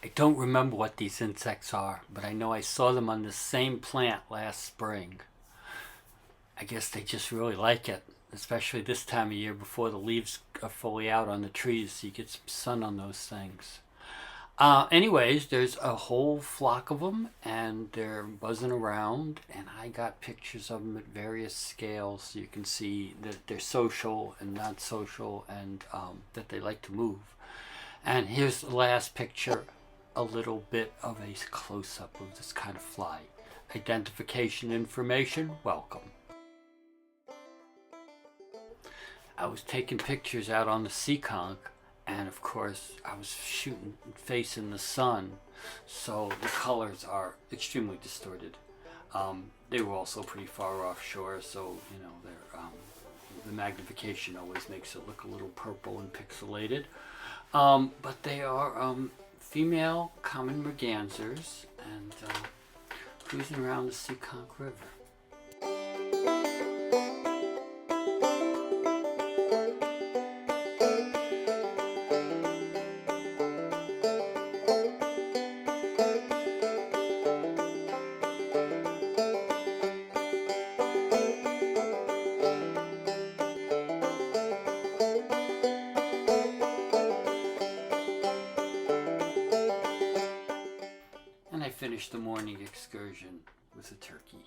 I don't remember what these insects are, but I know I saw them on the same plant last spring. I guess they just really like it, especially this time of year before the leaves are fully out on the trees, so you get some sun on those things. Anyways, there's a whole flock of them, and they're buzzing around. And I got pictures of them at various scales, so you can see that they're social and not social, and that they like to move. And here's the last picture, a little bit of a close-up of this kind of fly. Identification information, welcome. I was taking pictures out on the Seekonk, and of course I was shooting facing the sun, so the colors are extremely distorted. They were also pretty far offshore, so the magnification always makes it look a little purple and pixelated. But they are female common mergansers and cruising around the Seekonk River. And I finished the morning excursion with a turkey.